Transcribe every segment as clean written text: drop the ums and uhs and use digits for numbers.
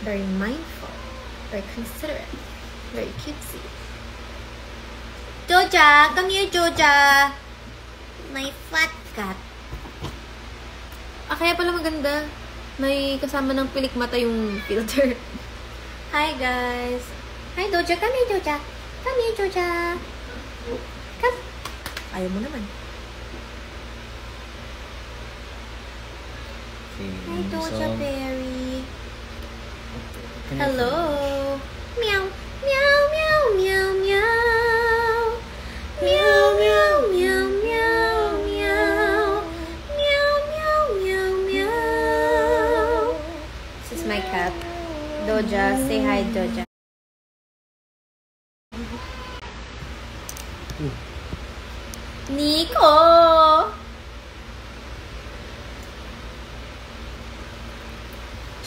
very mindful, very considerate, very cutesy. Joja, come here, Joja. My fat cat. Kaya pala maganda. May kasama ng pilik mata yung filter. Hi, guys. Hi, Doja. Come here, Joja. Come here, Joja. Come. Ayaw mo naman. Hi, Doja Berry. Hello. Meow. Meow, meow, meow, meow. Meow, meow, meow, meow, meow. Meow, meow, meow, meow. This is my cat. Doja. Say hi, Doja. Nico!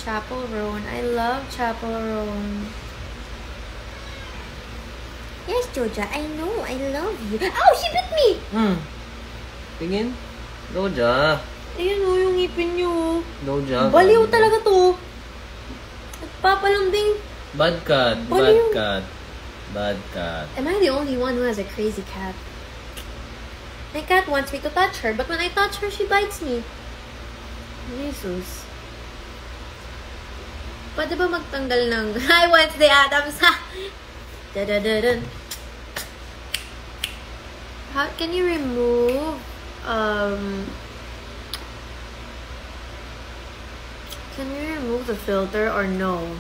Chapel Roan. I love Chapel Roan. Yes, Joja. I know. I love you. Oh, she bit me! Tingin. Doja. Ayan o, yung ngipin niyo. Doja. Baliw talaga to. Nagpapalambing. Bad cat. Baliw. Bad cat. Bad cat. Am I the only one who has a crazy cat? My cat wants me to touch her, but when I touch her, she bites me. Jesus. Pwede ba magtanggal ng... Hi, Wednesday Adams! Da-da-da-dun. How can you remove... Can you remove the filter or no?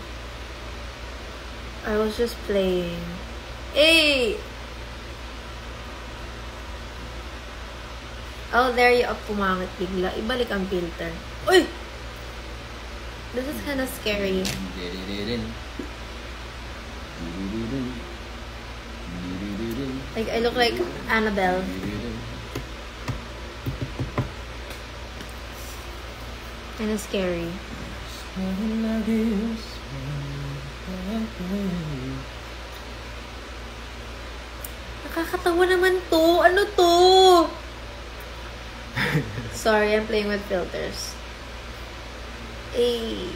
I was just playing. Hey! Oh, there you are. Pumangit bigla. Ibalik ang filter. Uy! This is kind of scary. Like, I look like Annabelle. Kind of scary. Nakakatawa naman to. Ano to? Sorry, I'm playing with filters. Hey.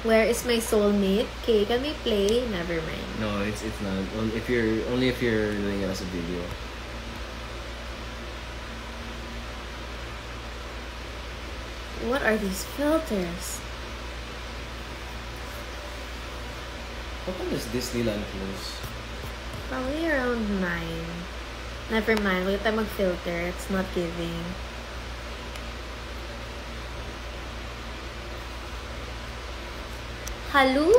Where is my soulmate? Okay, can we play? Never mind. No, it's not. Only if you're doing it as a video. What are these filters? What time is Disneyland close? Probably around 9. Never mind. Wait tayo mag-filter. It's not giving. Hello!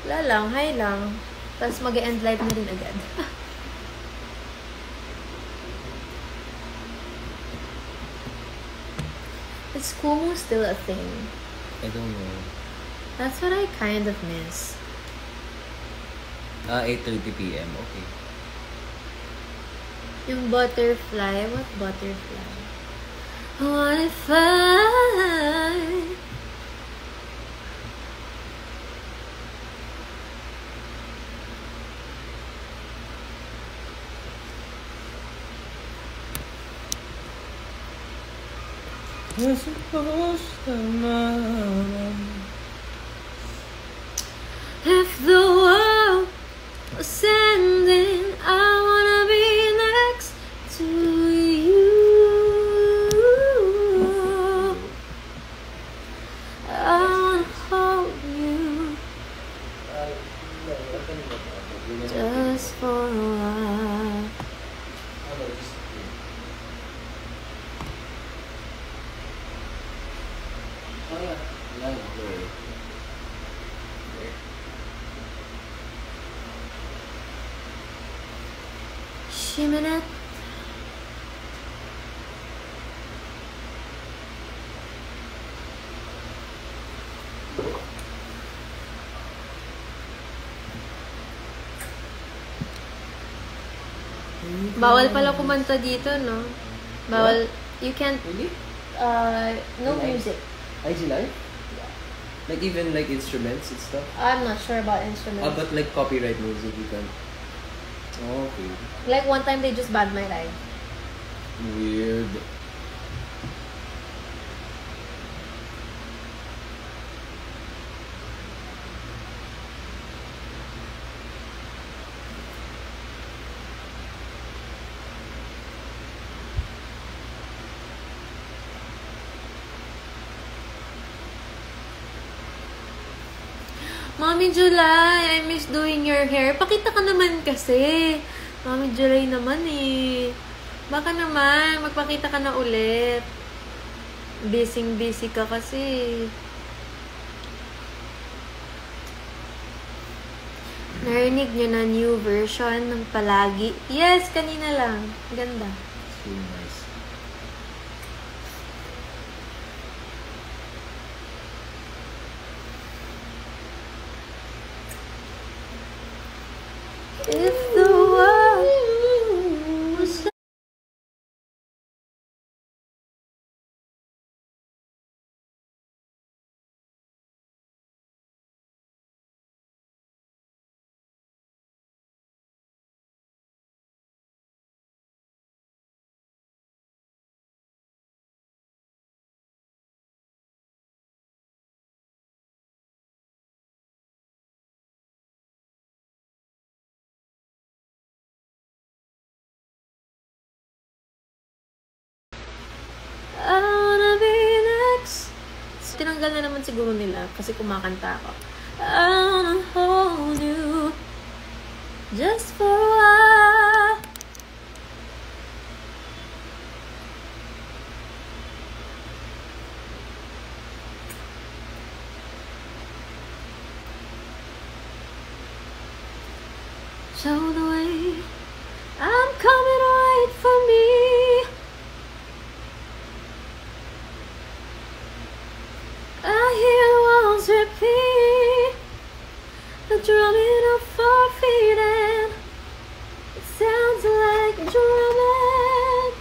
Wala lang. Hi lang. Tapos mag-end live na rin agad. Is Kumu still a thing? I don't know. That's what I kind of miss. 8:30 PM. Okay. Yung butterfly. What butterfly? What if I... We're supposed to know. If the world was ending, I wanna be next to you. I wanna hold you just for a while. Shiminette. Bawal pala kumanta dito, no? Bawal. You can't. Really? No music. IG Live? Like even like instruments and stuff. I'm not sure about instruments. But like copyright music, you can. Oh, okay. Like one time they just banned my live. Weird. Mommy July, I miss doing your hair. Pakita ka naman kasi. Mommy July naman eh. Baka naman, magpakita ka na ulit. Busy ka kasi. Narinig niyo na new version ng Palagi? Yes, kanina lang. Ganda. So nice. If the world was I wanna be next. Tinanggal na naman siguro nila kasi kumakanta ako. I wanna hold you just for a while. Show the way, I'm coming right for me. I hear the walls repeat, the drumming of 4 feet, and it sounds like drumming.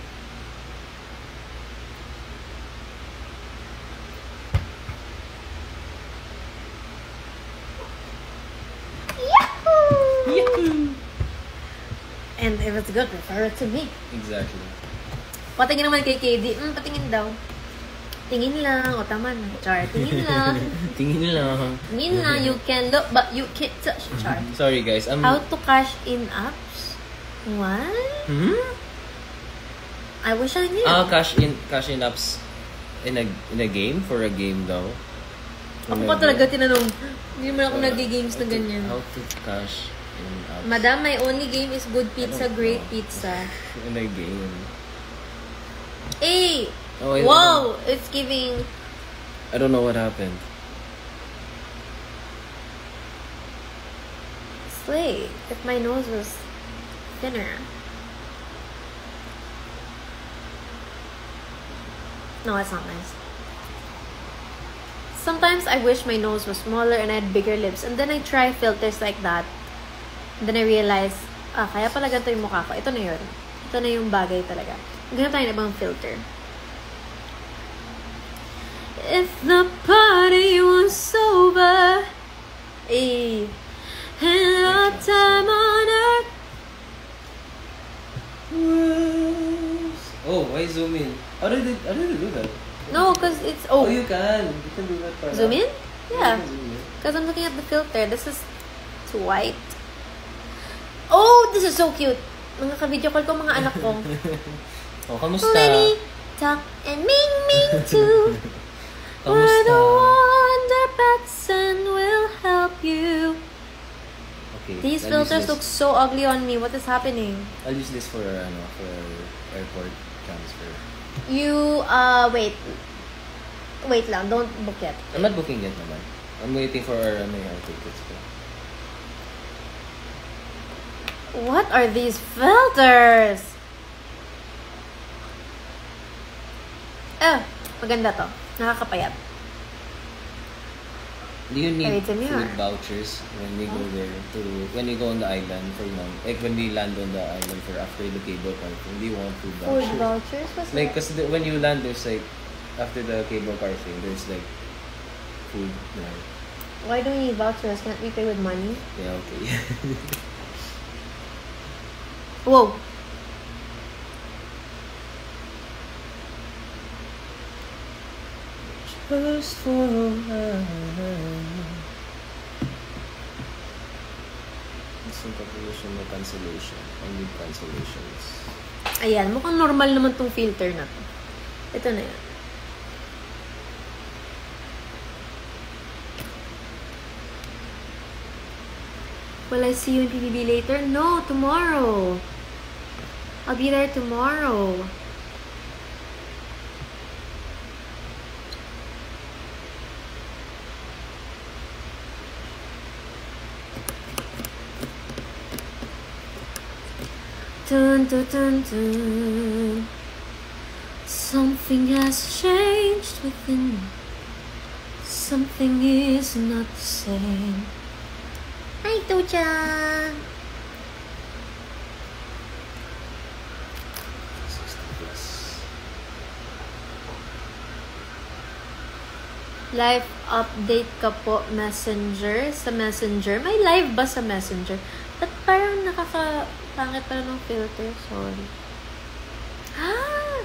Yahoo! Yahoo! And if it's good, refer it to me. Exactly. Patingin naman kay KD. Patingin daw. Tingin lang. O, tama na. Char, tingin lang. Tingin lang. Tingin lang. You can look, but you can't touch. Char. Sorry guys, How to cash in apps? What? I wish I knew. Cash in apps in a game, for a game daw. Ako pa talaga tinanong. Hindi naman ako nag-games na ganyan. How to cash in apps. Madam, my only game is Good Pizza, Great Pizza. In a game. Hey! Oh, Wow! It's giving... I don't know what happened. Slay. If my nose was thinner. No, it's not nice. Sometimes I wish my nose was smaller and I had bigger lips. And then I try filters like that. And then I realize, kaya pala ganito yung mukha ko. Ito na yun. Ito na yung bagay talaga. Ganito tayo na ibang filter. If the party was sober, and our time on earth. Oh, why zoom in? How did you do that? No, because it's... Oh, you can do that para. Zoom in? Yeah. Zoom in. Because I'm looking at the filter. This is too white. Oh, this is so cute. Mga ka-video call ko, mga anak ko. Oh, kamusta? Lenny, talk, and Ming too. We're Kamusta? the Wonder Batson will help you. Okay. These I'll use filters this. look so ugly on me. What is happening? I'll use this for airport transfer. You, wait. Wait lang, don't book yet. I'm not booking yet naman. I'm waiting for our tickets ko. What are these filters? Maganda to. Nakakapayat. Do you need Wait, food Samir. vouchers when we go there when we go on the island for like when we land on the island for after the cable car thing? Do you want food vouchers? Food vouchers? What's Like, that? cause when you land, there's like after the cable car thing, there's like food there. Why do we need vouchers? Can't we pay with money? Yeah, okay. Whoa. Just for a while. Some population may cancellation. I need cancellations. Ayan, mukhang normal naman tong filter na to. Ito na yan. Will I see you in PBB later? No, tomorrow. I'll be there tomorrow. Dun, dun, dun, dun. Something has changed within me. Something is not the same. Hi, Doja. 60 plus. Live update ka po, Messenger. Sa Messenger. May live ba sa Messenger? Ba't parang nakaka-pangit pala ng filter? Sorry. Ah!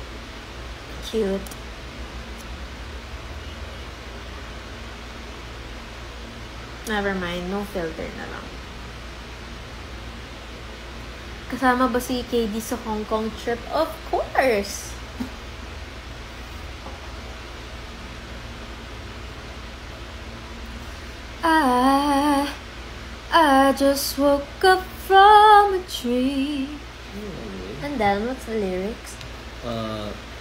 Cute. Never mind. No filter na lang. Kasama ba si KD sa Hong Kong trip? Of course! I just woke up from a dream. And then, what's the lyrics?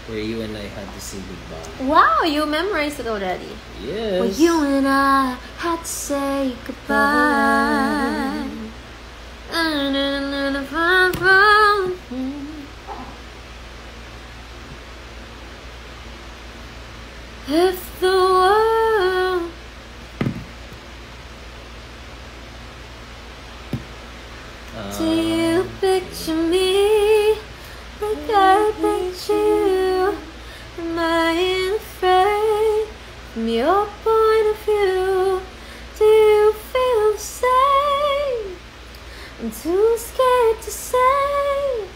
Where you and I had to say goodbye. Wow, you memorized it already. Yes. Where you and I had to say goodbye. If the world do you picture me like I picture you? Am I afraid from your point of view? Do you feel the same? I'm too scared to say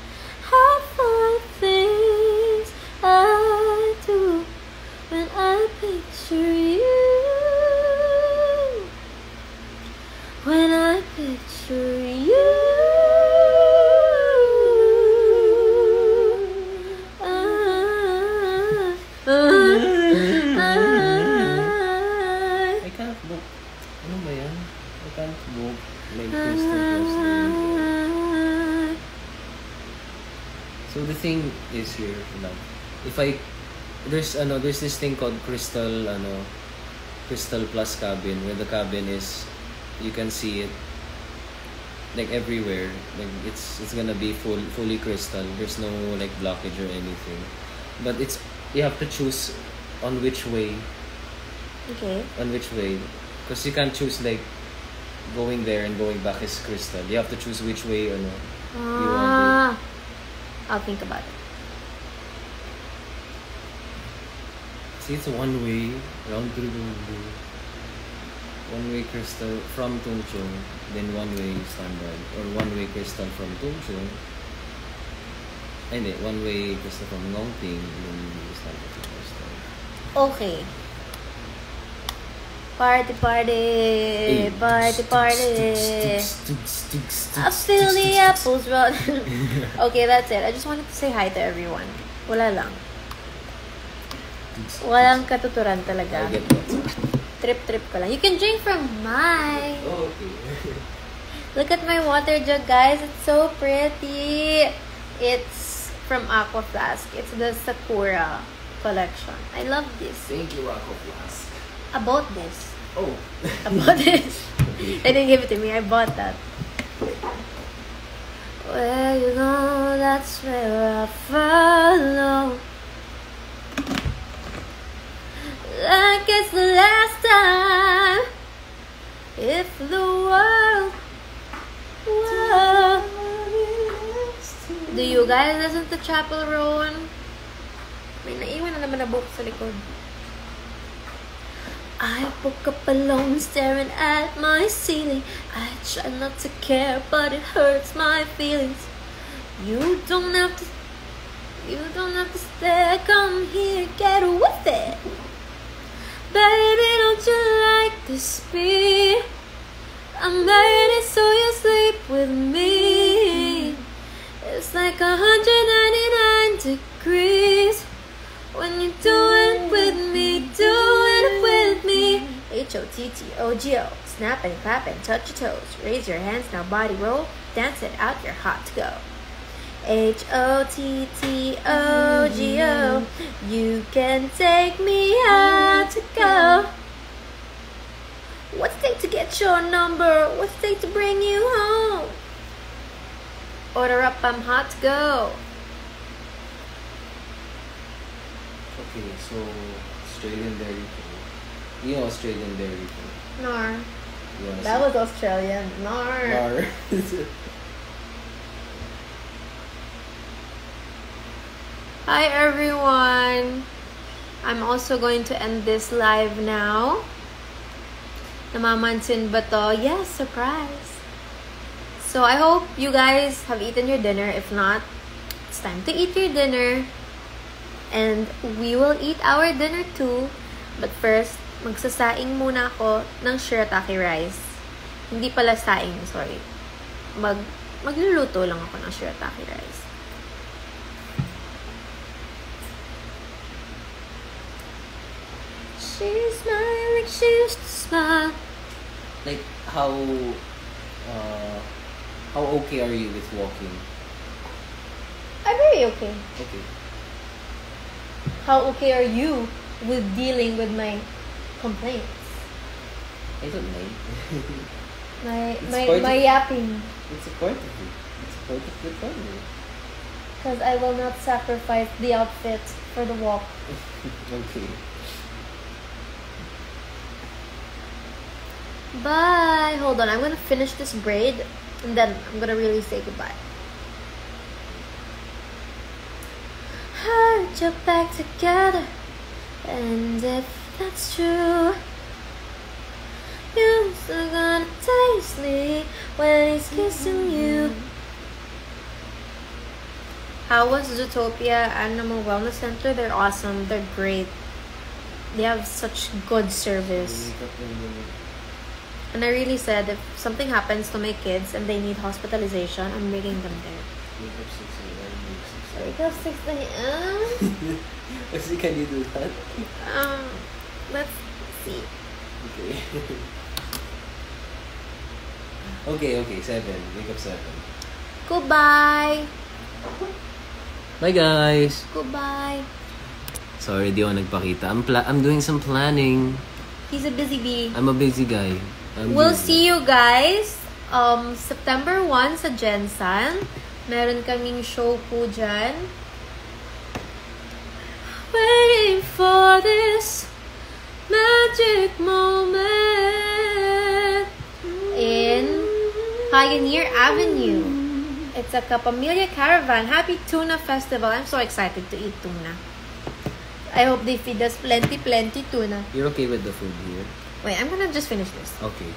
how far things I do when I picture you. When I picture you. I can't book. Ano ba yan? I can't book. Like Crystal Plus. So the thing is here, love. If there's this thing called Crystal Plus cabin, where the cabin is, you can see it like everywhere. Like it's gonna be fully crystal. There's no like blockage or anything. But you have to choose on which way. Okay. On which way, because you can't choose like going there and going back is crystal. You have to choose which way you want it. I'll think about it. See, it's one way round trip. One way crystal from Tung Chung, then one way standard, or one way crystal from Tung Chung. Hindi, one way crystal from Ngongping, then standard crystal. Okay. Party, party, party, party. I feel the apples run. Okay, that's it. I just wanted to say hi to everyone. Wala lang. Walang katuturan talaga. I get that. Trip ko lang. You can drink from mine. Oh, okay. Look at my water jug, guys. It's so pretty. It's from Aqua Flask. It's the Sakura collection. I love this. Thank you, Aqua Flask. I bought this. Oh. I bought this. They didn't give it to me. I bought that. Where you go, that's where I follow. Like it's the last time. If the world. Do you guys listen to Chapel Roan? May naiwan na naman na book sa likod. I woke up alone staring at my ceiling. I try not to care, but it hurts my feelings. You don't have to stare. Come here, get with it. Baby, don't you like to speed? I made it so you sleep with me. It's like 199 degrees when you do it with me, do it with me. H-O-T-T-O-G-O. Snap and clap and touch your toes. Raise your hands, now body roll. Dance it out, you're hot to go. H-O-T-T-O-G-O. You can take me out to go. What's it take to get your number? What's it take to bring you home? Order up, I'm hot to go. Okay, so Australian Dairy Queen. You know Australian Dairy Queen. Nar. You wanna That see? was Australian. Nar. Nar. Hi everyone. I'm also going to end this live now. Namamansin ba to? Yes, surprise. So I hope you guys have eaten your dinner. If not, it's time to eat your dinner. And we will eat our dinner too. But first, magsasaing muna ako ng shirataki rice. Hindi pala saing, sorry. Magluluto lang ako ng shirataki rice. She's smiling like she used to smile. Like how okay are you with walking? I'm very okay. Okay. How okay are you with dealing with my complaints? I don't mind. My yapping. It's a part of it. It's a part of the family. Because I will not sacrifice the outfit for the walk. Okay. Bye. Hold on, I'm gonna finish this braid and then I'm gonna really say goodbye. Heard you're back together, and if that's true, you're still gonna taste me when he's kissing you. How was Zootopia Animal Wellness Center? They're awesome. They're great. They have such good service. And I really said, if something happens to my kids and they need hospitalization, I'm bringing them there. Wake up 6 a.m. Actually, can you do that? Let's see. Okay. okay, 7. Wake up 7. Goodbye. Bye, guys. Goodbye. Sorry, di ako nagpakita. I'm doing some planning. He's a busy bee. I'm a busy guy. We'll see you guys September 1 sa Jensan. Meron kaming show po dyan. Waiting for this magic moment in Pioneer Avenue. It's a Capamilya Caravan. Happy Tuna Festival. I'm so excited to eat tuna. I hope they feed us plenty tuna. You're okay with the food here? Wait, I'm gonna just finish this. Okay.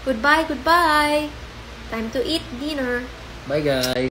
Goodbye. Time to eat dinner. Bye, guys.